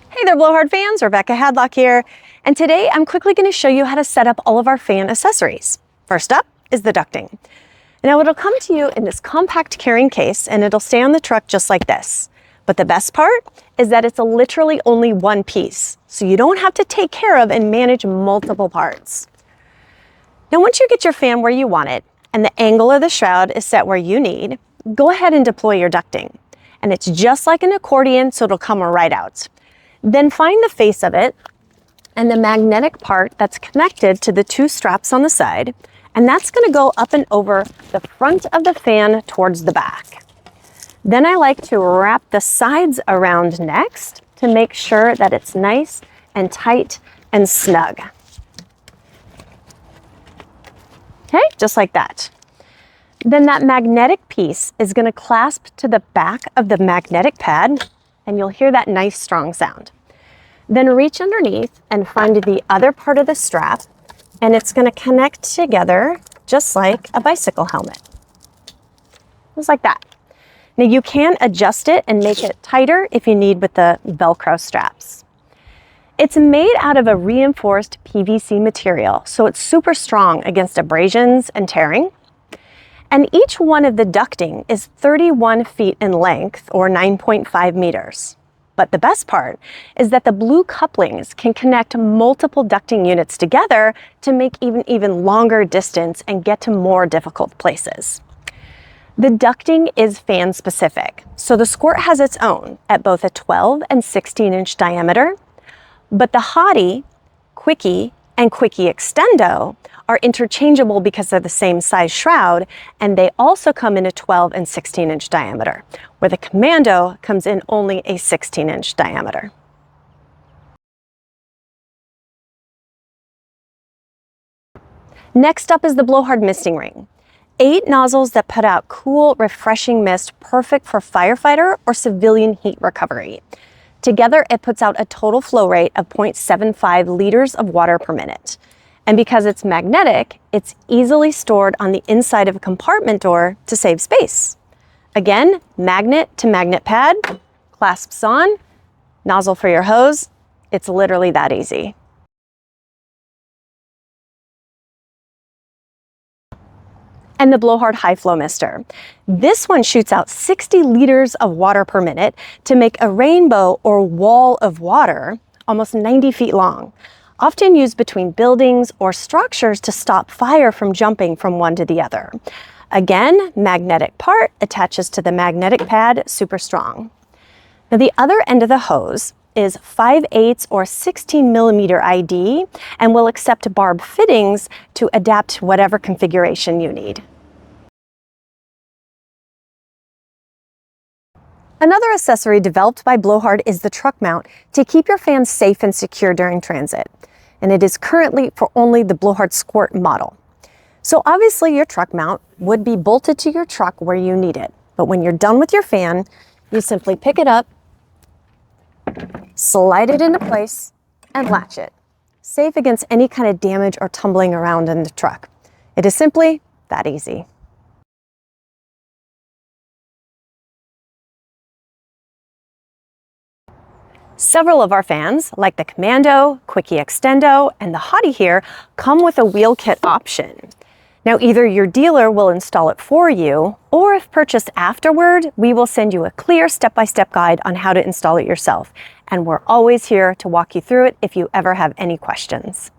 Hey there, BlowHard fans, Rebecca Hadlock here, and today I'm quickly going to show you how to set up all of our fan accessories. First up is the ducting. Now it'll come to you in this compact carrying case and it'll stay on the truck just like this. But the best part is that it's literally only one piece, so you don't have to take care of and manage multiple parts. Now once you get your fan where you want it and the angle of the shroud is set where you need, go ahead and deploy your ducting. And it's just like an accordion, so it'll come right out. Then find the face of it and the magnetic part that's connected to the two straps on the side, and that's going to go up and over the front of the fan towards the back. Then I like to wrap the sides around next to make sure that it's nice and tight and snug. Okay, just like that. Then that magnetic piece is going to clasp to the back of the magnetic pad, and you'll hear that nice strong sound. Then reach underneath and find the other part of the strap, and it's going to connect together just like a bicycle helmet. Just like that. Now you can adjust it and make it tighter if you need with the Velcro straps. It's made out of a reinforced PVC material, so it's super strong against abrasions and tearing. And each one of the ducting is 31 feet in length, or 9.5 meters. But the best part is that the blue couplings can connect multiple ducting units together to make even longer distance and get to more difficult places. The ducting is fan specific, so the squirt has its own at both a 12 and 16-inch diameter, but the Hottie, Quickie, and Quickie Extendo are interchangeable because they're the same size shroud, and they also come in a 12 and 16-inch diameter, where the Commando comes in only a 16-inch diameter. Next up is the BlowHard misting ring. 8 nozzles that put out cool, refreshing mist perfect for firefighter or civilian heat recovery. Together, it puts out a total flow rate of 0.75 liters of water per minute. And because it's magnetic, it's easily stored on the inside of a compartment door to save space. Again, magnet to magnet pad, clasps on, nozzle for your hose. It's literally that easy. And the BlowHard High Flow Mister. This one shoots out 60 liters of water per minute to make a rainbow or wall of water almost 90 feet long, often used between buildings or structures to stop fire from jumping from one to the other. Again, magnetic part attaches to the magnetic pad, super strong. Now the other end of the hose is 5/8 or 16 millimeter ID and will accept barb fittings to adapt to whatever configuration you need. Another accessory developed by BlowHard is the truck mount to keep your fans safe and secure during transit. And it is currently for only the BlowHard Squirt model. So obviously your truck mount would be bolted to your truck where you need it. But when you're done with your fan, you simply pick it up, slide it into place, and latch it. Safe against any kind of damage or tumbling around in the truck. It is simply that easy. Several of our fans, like the Commando, Quickie Extendo, and the Hottie here, come with a wheel kit option. Now either your dealer will install it for you, or if purchased afterward, we will send you a clear step-by-step guide on how to install it yourself. And we're always here to walk you through it if you ever have any questions.